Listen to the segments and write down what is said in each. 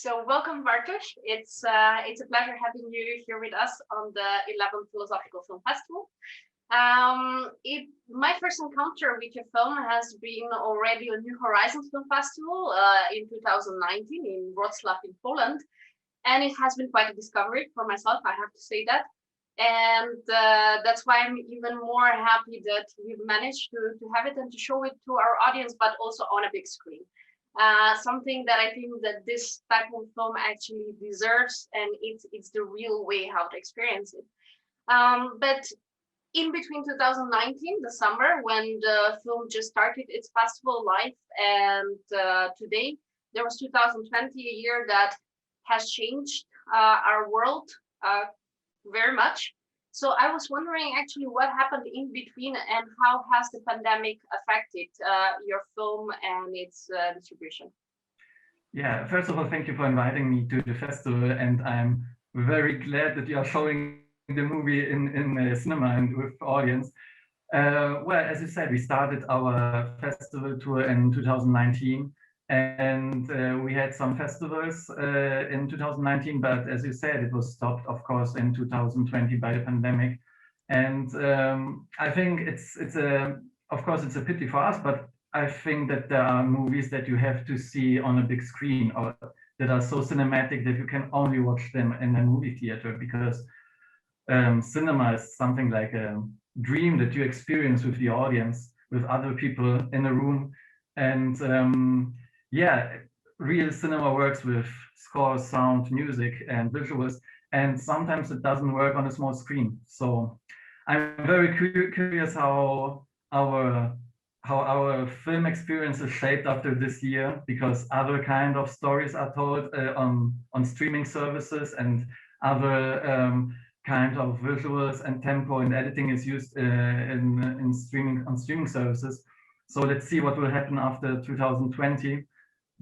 So welcome, Bartosz. It's a pleasure having you here with us on the 11th Philosophical Film Festival. My first encounter with your film has been already on New Horizons Film Festival in 2019 in Wroclaw in Poland, and it has been quite a discovery for myself, I have to say that. And that's why I'm even more happy that we've managed to have it and to show it to our audience, but also on a big screen. Something that I think that this type of film actually deserves, and it's the real way how to experience it. But in between 2019, the summer, when the film just started its festival life, and today, there was 2020, a year that has changed our world very much. So I was wondering actually what happened in between and how has the pandemic affected your film and its distribution? Yeah, first of all, thank you for inviting me to the festival, and I'm very glad that you are showing the movie in the cinema and with the audience. Well, as you said, we started our festival tour in 2019, and we had some festivals in 2019, but as you said, it was stopped, of course, in 2020 by the pandemic. And I think of course, it's a pity for us, but I think that there are movies that you have to see on a big screen, or that are so cinematic that you can only watch them in a movie theater, because cinema is something like a dream that you experience with the audience, with other people in a room. And yeah, real cinema works with score, sound, music, and visuals, and sometimes it doesn't work on a small screen. So I'm very curious how our film experience is shaped after this year, because other kind of stories are told on streaming services, and other kind of visuals and tempo and editing is used in streaming services. So let's see what will happen after 2020.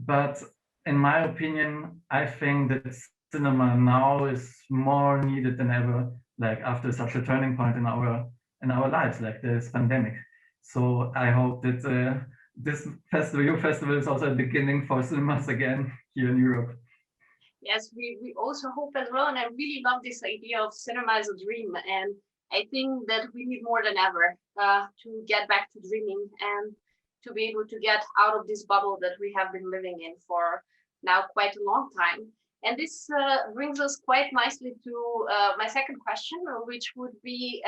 But in my opinion, I think that cinema now is more needed than ever, like after such a turning point in our lives, like this pandemic. So I hope that this festival, your festival, is also a beginning for cinemas again here in Europe. Yes, we also hope as well, and I really love this idea of cinema as a dream. And I think that we need more than ever to get back to dreaming and to be able to get out of this bubble that we have been living in for now quite a long time. And this brings us quite nicely to my second question, which would be,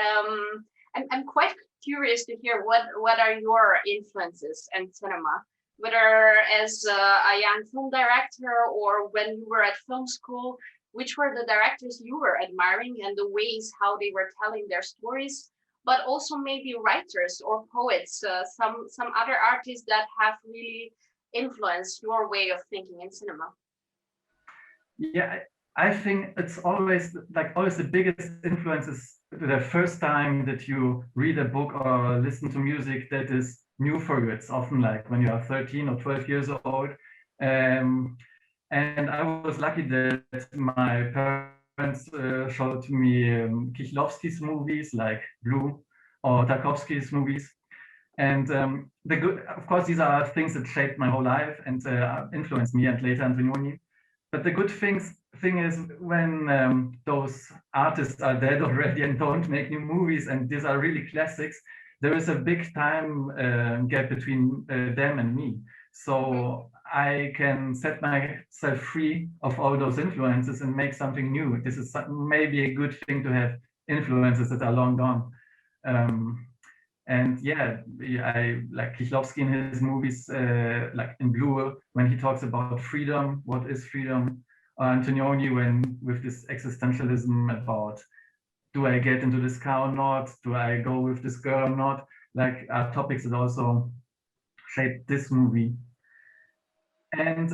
I'm quite curious to hear what are your influences in cinema, whether as a young film director or when you were at film school, which were the directors you were admiring and the ways how they were telling their stories, but also maybe writers or poets, some other artists that have really influenced your way of thinking in cinema. Yeah, I think it's always the biggest influence is the first time that you read a book or listen to music that is new for you. It's often like when you are 13 or 12 years old. And I was lucky that my parents showed me Kieślowski's movies like Blue or Tarkovsky's movies. And of course, these are things that shaped my whole life and influenced me, and later Antonioni. But the good thing is when those artists are dead already and don't make new movies, and these are really classics, there is a big time gap between them and me. So I can set myself free of all those influences and make something new. This is maybe a good thing to have influences that are long gone. And yeah, I like Kieślowski in his movies, like in Blue, when he talks about freedom, what is freedom? Or Antonioni, when with this existentialism about, do I get into this car or not? Do I go with this girl or not? Like topics that also shaped this movie. And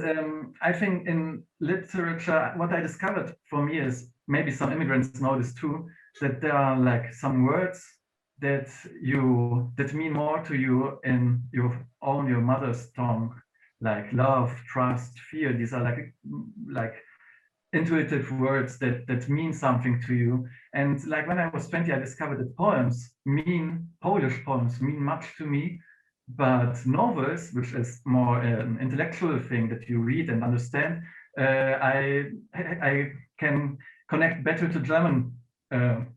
I think in literature, what I discovered for me is, maybe some immigrants know this too, that there are like some words that mean more to you in your mother's tongue, like love, trust, fear. These are like intuitive words that mean something to you. And like when I was 20, I discovered that Polish poems mean much to me, but novels, which is more an intellectual thing that you read and understand, I can connect better to German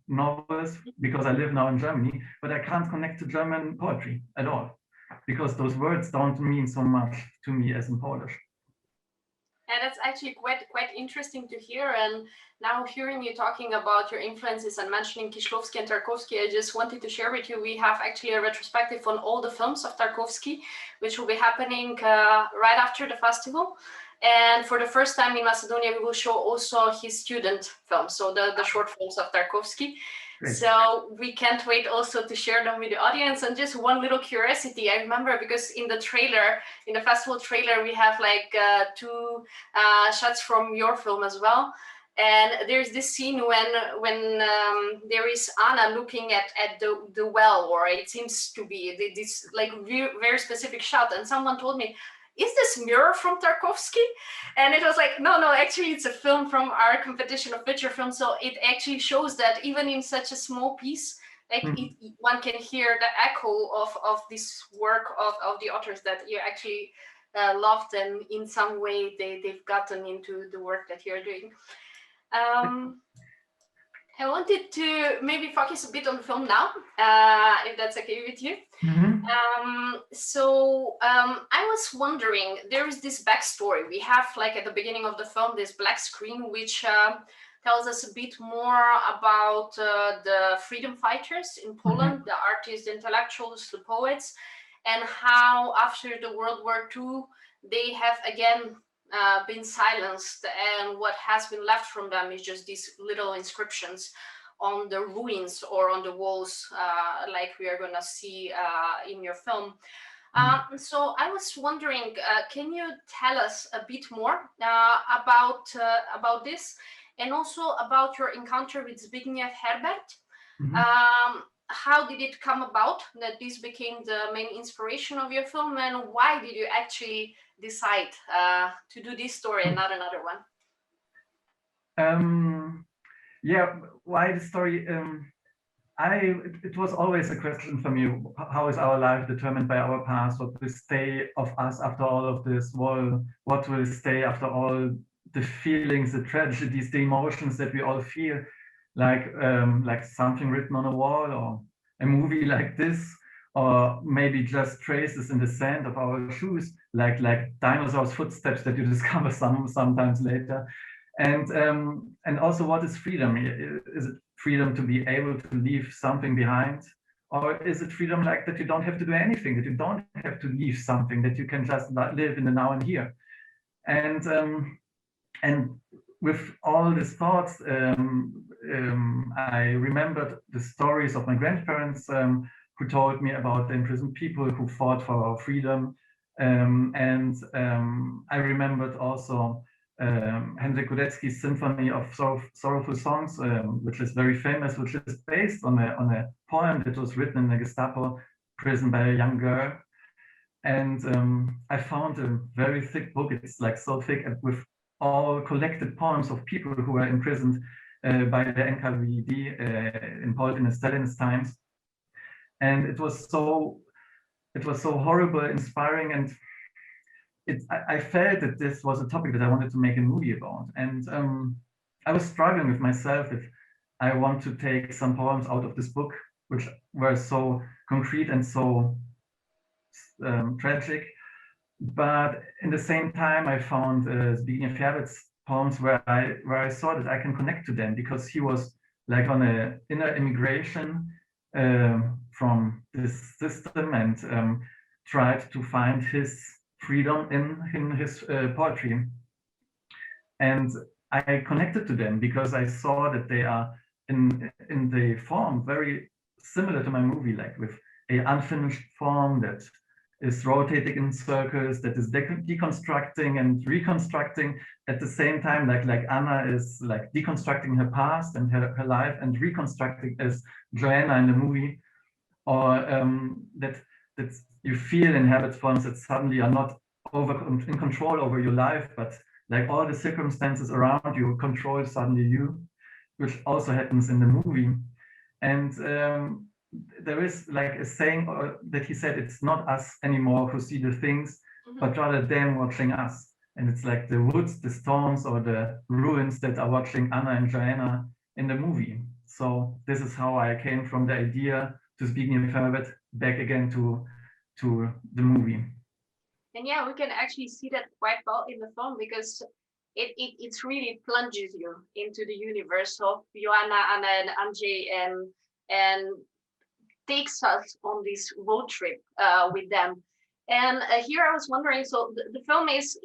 novels because I live now in Germany, but I can't connect to German poetry at all because those words don't mean so much to me as in Polish. And that's actually quite interesting to hear. And now hearing you talking about your influences and mentioning Kieślowski and Tarkowski, I just wanted to share with you, we have actually a retrospective on all the films of Tarkowski, which will be happening right after the festival. And for the first time in Macedonia, we will show also his student films, so the short films of Tarkowski. Great. So we can't wait also to share them with the audience. And just one little curiosity, I remember because in the trailer, in the festival trailer, we have like two shots from your film as well. And there's this scene when there is Anna looking at the well, or it seems to be this like very specific shot. And someone told me, is this mirror from Tarkovsky? And it was like, no, actually it's a film from our competition of feature film. So it actually shows that even in such a small piece, like one can hear the echo of this work of the authors that you actually loved, and in some way they've gotten into the work that you're doing. I wanted to maybe focus a bit on the film now, if that's okay with you. I was wondering, there is this backstory. We have like at the beginning of the film, this black screen, which tells us a bit more about the freedom fighters in Poland, the artists, the intellectuals, the poets, and how after the World War II, they have again been silenced, and what has been left from them is just these little inscriptions on the ruins or on the walls, like we are going to see in your film. So I was wondering, can you tell us a bit more about this, and also about your encounter with Zbigniew Herbert? How did it come about that this became the main inspiration of your film, and why did you actually decide to do this story and not another one? Yeah, why the story? It was always a question for me. How is our life determined by our past? What will stay of us after all of this? What will stay after all the feelings, the tragedies, the emotions that we all feel? Like something written on a wall, or a movie like this, or maybe just traces in the sand of our shoes, like dinosaurs' footsteps that you discover sometimes later. And also, what is freedom? Is it freedom to be able to leave something behind? Or is it freedom like that you don't have to do anything, that you don't have to leave something, that you can just live in the now and here? And with all these thoughts, I remembered the stories of my grandparents who told me about the imprisoned people who fought for our freedom. I remembered also Gudziecki's Symphony of Sorrowful Songs, which is very famous, which is based on a poem that was written in a Gestapo prison by a young girl. And I found a very thick book. It's like so thick, with all collected poems of people who were imprisoned by the NKVD in Poland in the Stalinist times. And it was so horrible, inspiring, and I felt that this was a topic that I wanted to make a movie about. And I was struggling with myself if I want to take some poems out of this book, which were so concrete and so tragic. But in the same time, I found Zbigniew Herbert's poems where I saw that I can connect to them, because he was like on an inner immigration from this system, and tried to find his freedom in his poetry. And I connected to them because I saw that they are in the form very similar to my movie, like with an unfinished form that is rotating in circles, that is deconstructing and reconstructing at the same time, like Anna is like deconstructing her past and her life, and reconstructing as Joanna in the movie, or that you feel in Herbert's poems that suddenly are not in control over your life, but like all the circumstances around you control suddenly you, which also happens in the movie. And there is like a saying that he said, it's not us anymore who see the things, but rather them watching us. And it's like the woods, the storms, or the ruins that are watching Anna and Joanna in the movie. So this is how I came from the idea to speaking in Fervet back again to the movie. And yeah, we can actually see that quite well in the film because it really plunges you into the universe of Joanna, Anna, and Andrzej, and takes us on this road trip with them. And here I was wondering, so the film is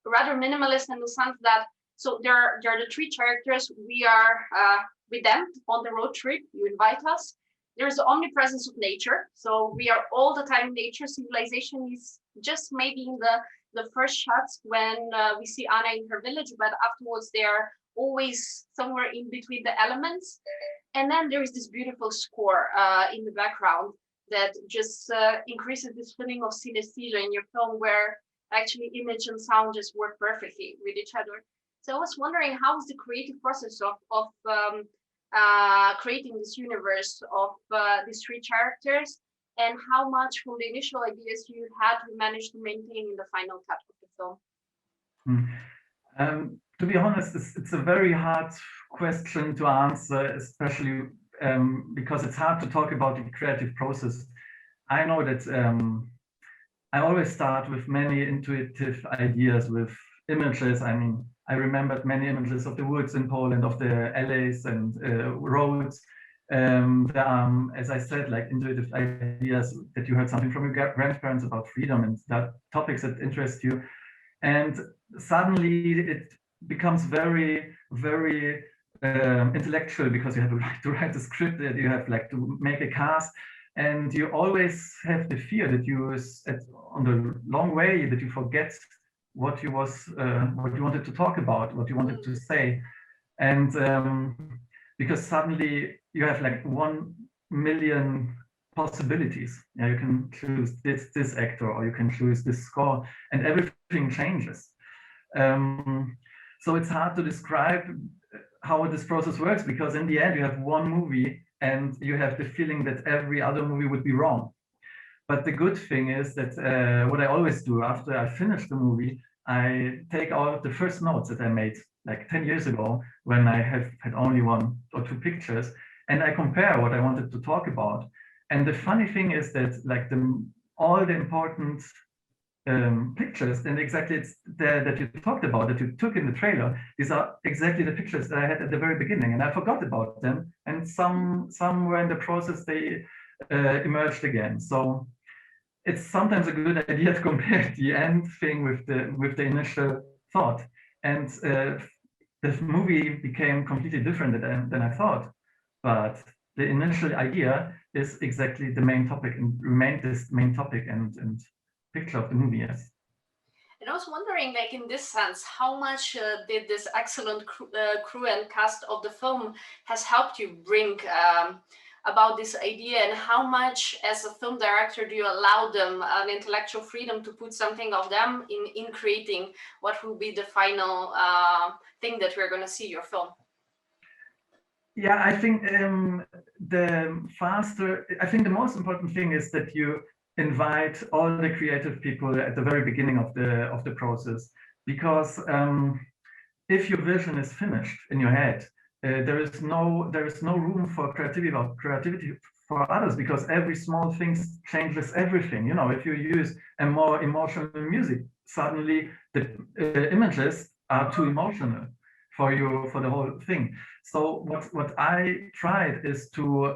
rather minimalist in the sense that so there are the three characters. We are with them on the road trip. You invite us. There's the omnipresence of nature. So we are all the time in nature. Civilization is just maybe in the first shots when we see Anna in her village, but afterwards they are always somewhere in between the elements. And then there is this beautiful score in the background that just increases this feeling of synesthesia in your film, where actually image and sound just work perfectly with each other. So I was wondering, how was the creative process of creating this universe of these three characters, and how much from the initial ideas you had you managed to maintain in the final cut of the film? To be honest, it's a very hard question to answer, especially because it's hard to talk about the creative process. I know that I always start with many intuitive ideas, with images. I mean, I remembered many images of the woods in Poland, of the alleys and roads. There are, as I said, like intuitive ideas that you heard something from your grandparents about freedom and that topics that interest you. And suddenly it becomes very, very intellectual, because you have to write a script, that you have like to make a cast, and you always have the fear that you, on the long way, that you forget what you wanted to talk about, what you wanted to say, and because suddenly you have like 1 million possibilities. Yeah, you can choose this actor, or you can choose this score, and everything changes. So it's hard to describe how this process works, because in the end you have one movie and you have the feeling that every other movie would be wrong. But the good thing is that what I always do after I finish the movie, I take out the first notes that I made like 10 years ago, when I had only 1 or 2 pictures, and I compare what I wanted to talk about. And the funny thing is that like all the important pictures, and exactly that you talked about, that you took in the trailer, these are exactly the pictures that I had at the very beginning, and I forgot about them, and somewhere in the process they emerged again. So it's sometimes a good idea to compare the end thing with the initial thought, and the movie became completely different than I thought, but the initial idea is exactly the main topic, and remained this main topic and picture of the movie. Yes. And I was wondering, like, in this sense, how much did this excellent crew and cast of the film has helped you bring about this idea, and how much as a film director do you allow them an intellectual freedom to put something of them in creating what will be the final thing that we're going to see your film? Yeah, I think I think the most important thing is that you invite all the creative people at the very beginning of the process, because if your vision is finished in your head, there is no room for creativity for others, because every small thing changes everything. You know, if you use a more emotional music, suddenly the images are too emotional for the whole thing. So what I tried is to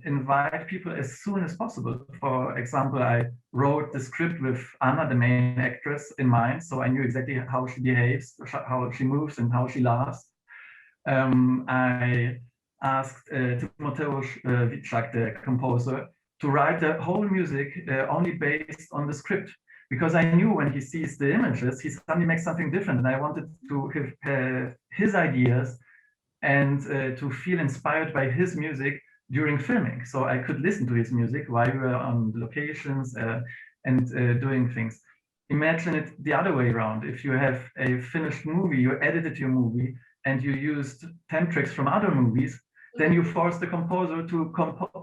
invite people as soon as possible. For example, I wrote the script with Anna, the main actress, in mind, so I knew exactly how she behaves, how she moves, and how she laughs. I asked Mateusz Witczak, the composer, to write the whole music only based on the script, because I knew when he sees the images, he suddenly makes something different, and I wanted to have his ideas and to feel inspired by his music during filming. So I could listen to his music while we were on locations and doing things. Imagine it the other way around. If you have a finished movie, you edited your movie, and you used temp tracks from other movies, then you force the composer to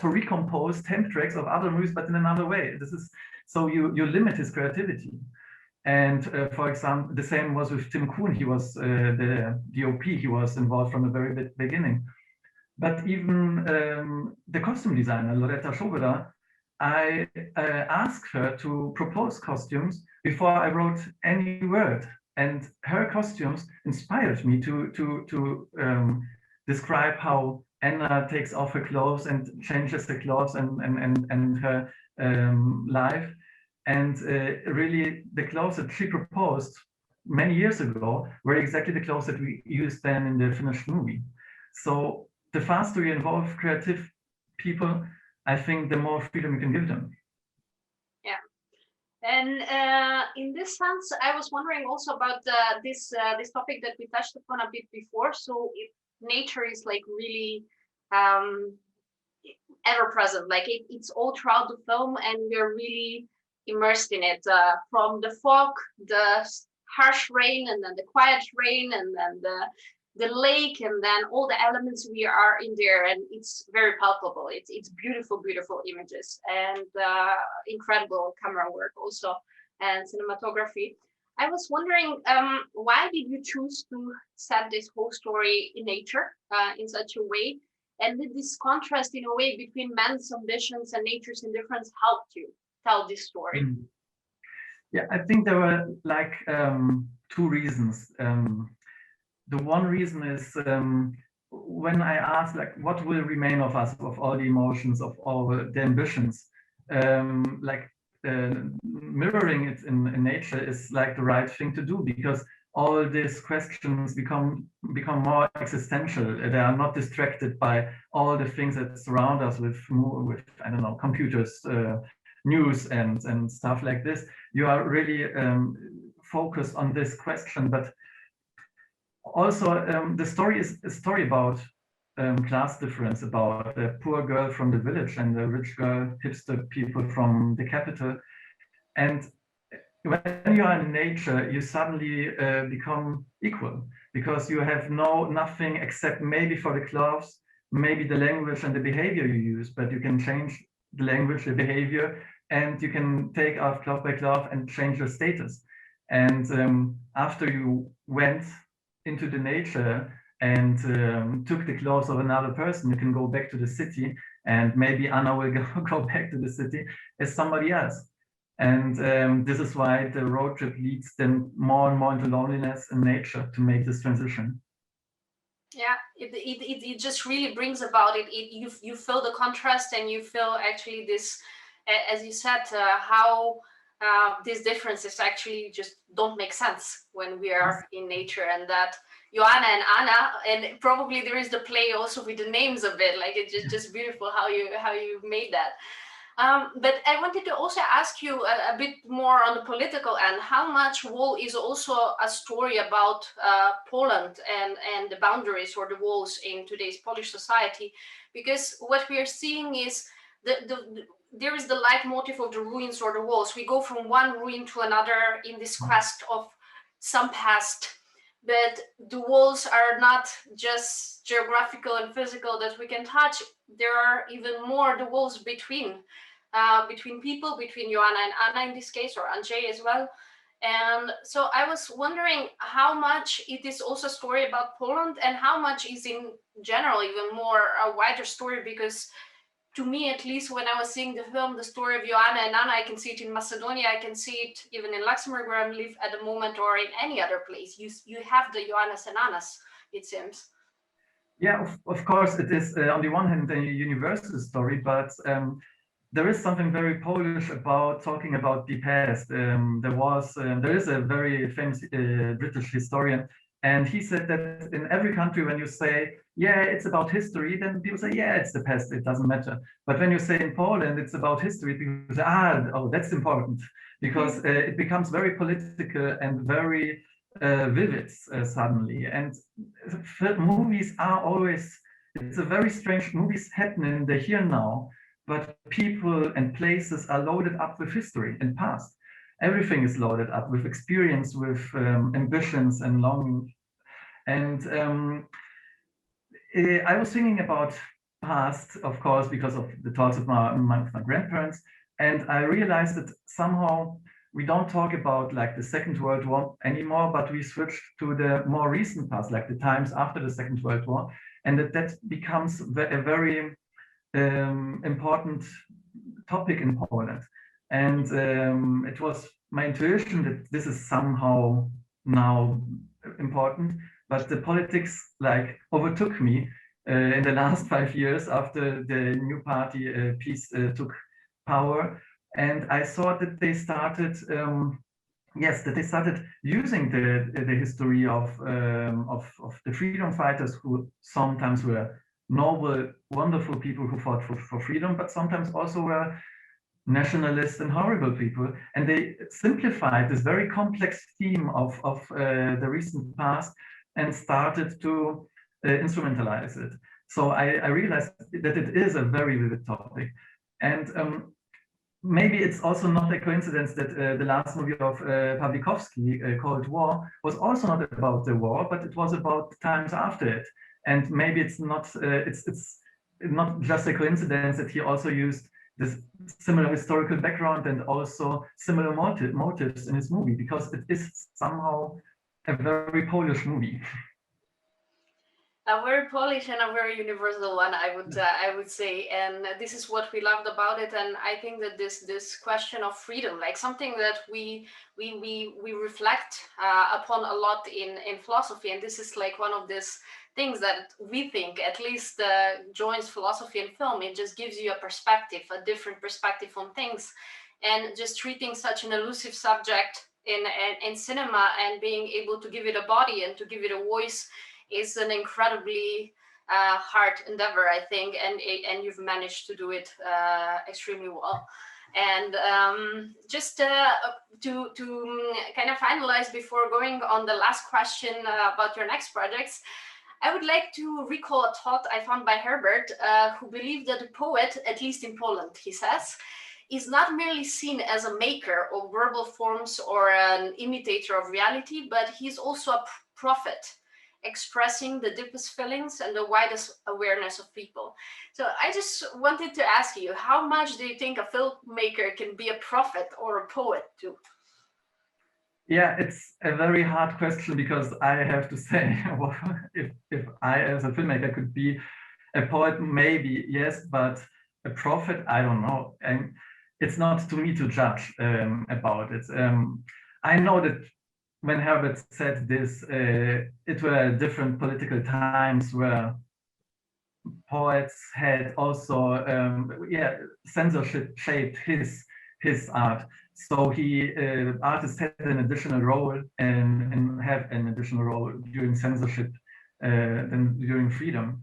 recompose temp tracks of other movies, but in another way. So you limit his creativity. And for example, the same was with Tim Kuhn. He was the DOP. He was involved from the very beginning. But even the costume designer, Loretta Schobera, I asked her to propose costumes before I wrote any word. And her costumes inspired me to describe how Anna takes off her clothes and changes her clothes and her life. And really, the clothes that she proposed many years ago were exactly the clothes that we used then in the finished movie. So the faster we involve creative people, I think the more freedom we can give them. Yeah. And in this sense, I was wondering also about this topic that we touched upon a bit before. So if nature is like really ever present, like it's all throughout the film, and we're really immersed in it, from the fog, the harsh rain, and then the quiet rain, and then the lake, and then all the elements we are in there, and it's very palpable. It's beautiful images, and incredible camera work also, and cinematography. I was wondering, why did you choose to set this whole story in nature in such a way? And did this contrast in a way between man's ambitions and nature's indifference help you tell this story? Yeah, I think there were like two reasons. The one reason is when I asked, like, what will remain of us, of all the emotions, of all the ambitions, mirroring it in nature is like the right thing to do, because all these questions become more existential. They are not distracted by all the things that surround us with I don't know, computers, news and stuff like this. You are really focused on this question, but also the story is a story about class difference, about the poor girl from the village and the rich girl, hipster people from the capital. And when you are in nature, you suddenly become equal, because you have nothing except maybe for the clothes, maybe the language and the behavior you use, but you can change the language, the behavior, and you can take off cloth by cloth and change your status. And after you went into the nature and took the clothes of another person, you can go back to the city, and maybe Anna will go back to the city as somebody else. And this is why the road trip leads them more and more into loneliness and nature to make this transition. Yeah, it just really brings about it. You feel the contrast, and you feel actually this, as you said, how these differences actually just don't make sense when we are in nature, and that Joanna and Anna, and probably there is the play also with the names a bit. Like it's just beautiful how you made that. But I wanted to also ask you a bit more on the political end. How much Wall is also a story about Poland and the boundaries or the walls in today's Polish society? Because what we are seeing is there is the leitmotif of the ruins or the walls. We go from one ruin to another in this quest of some past. But the walls are not just geographical and physical that we can touch. There are even more the walls between people, between Joanna and Anna in this case, or Andrzej as well. And so I was wondering how much it is also a story about Poland, and how much is in general even more a wider story, because to me, at least, when I was seeing the film, the story of Joanna and Anna, I can see it in Macedonia, I can see it even in Luxembourg, where I live at the moment, or in any other place. You have the Joannas and Annas, it seems. Yeah, of course, it is on the one hand a universal story, but there is something very Polish about talking about the past. There is a very famous British historian, and he said that in every country, when you say, yeah, it's about history, then people say, yeah, it's the past, it doesn't matter. But when you say in Poland, it's about history, people say, oh, that's important, because it becomes very political and very vivid suddenly. And movies are always, it's a very strange, movies happen in the here and now, but people and places are loaded up with history and past. Everything is loaded up with experience, with ambitions and longing. And I was thinking about past, of course, because of the talks of my grandparents. And I realized that somehow we don't talk about like the Second World War anymore, but we switch to the more recent past, like the times after the Second World War, and that becomes a very important topic in Poland. And it was my intuition that this is somehow now important, but the politics like overtook me in the last 5 years after the new party peace took power. And I saw that they started, that they started using the history of the freedom fighters, who sometimes were noble, wonderful people who fought for freedom, but sometimes also were nationalists and horrible people. And they simplified this very complex theme of the recent past and started to instrumentalize it. So I realized that it is a very vivid topic. And maybe it's also not a coincidence that the last movie of Pawlikowski, Cold War, was also not about the war, but it was about times after it. And maybe it's not just a coincidence that he also used this similar historical background and also similar motives in his movie, because it is somehow a very Polish movie. A very Polish and a very universal one, I would say, and this is what we loved about it. And I think that this question of freedom, like something that we reflect upon a lot in philosophy, and this is like one of these things that we think at least joins philosophy and film. It just gives you a perspective, a different perspective on things, and just treating such an elusive subject in cinema and being able to give it a body and to give it a voice is an incredibly hard endeavor, I think, and you've managed to do it extremely well. And just to kind of finalize before going on the last question about your next projects, I would like to recall a thought I found by Herbert, who believed that a poet, at least in Poland, he says, is not merely seen as a maker of verbal forms or an imitator of reality, but he's also a prophet, expressing the deepest feelings and the widest awareness of people. So I just wanted to ask you, how much do you think a filmmaker can be a prophet or a poet too? Yeah, it's a very hard question, because I have to say, if I as a filmmaker could be a poet, maybe yes, but a prophet, I don't know. And it's not to me to judge about it. I know that when Herbert said this, it were different political times where poets had also, censorship shaped his art. So artists had an additional role and have an additional role during censorship than during freedom.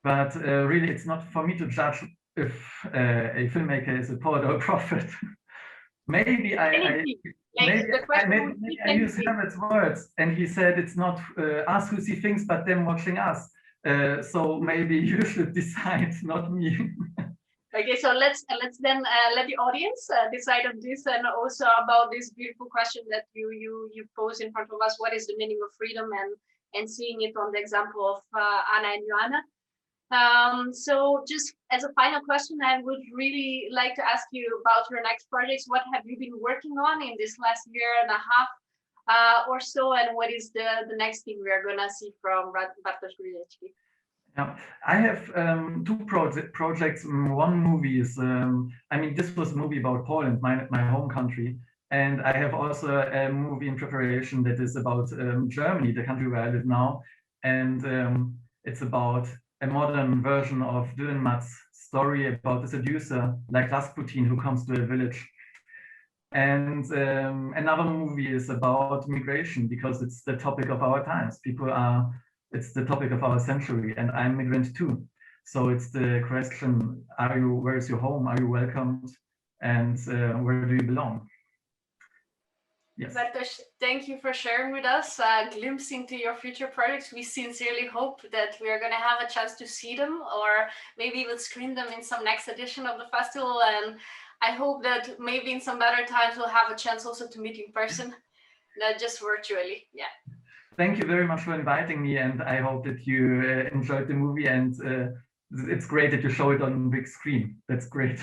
But really, it's not for me to judge if a filmmaker is a poet or a prophet. Maybe I use Herbert's words, and he said it's not us who see things, but them watching us. So maybe you should decide, not me. Okay, so let's then let the audience decide on this, and also about this beautiful question that you pose in front of us. What is the meaning of freedom, and seeing it on the example of Anna and Joanna. So just as a final question, I would really like to ask you about your next projects. What have you been working on in this last year and a half or so, and what is the next thing we are gonna see from Bartosz Grudziecki? Yeah, I have two projects. One movie is, this was a movie about Poland, my home country. And I have also a movie in preparation that is about Germany, the country where I live now. And it's about a modern version of Dürrenmatt's story about a seducer like Rasputin who comes to a village. And another movie is about migration, because it's the topic of our times. It's the topic of our century, and I'm a migrant too. So it's the question, where is your home? Are you welcomed? And where do you belong? Yes. Bartosz, thank you for sharing with us a glimpse into your future projects. We sincerely hope that we are going to have a chance to see them, or maybe we'll screen them in some next edition of the festival. And I hope that maybe in some better times we'll have a chance also to meet in person, not just virtually. Yeah. Thank you very much for inviting me, and I hope that you enjoyed the movie, and it's great that you show it on big screen. That's great.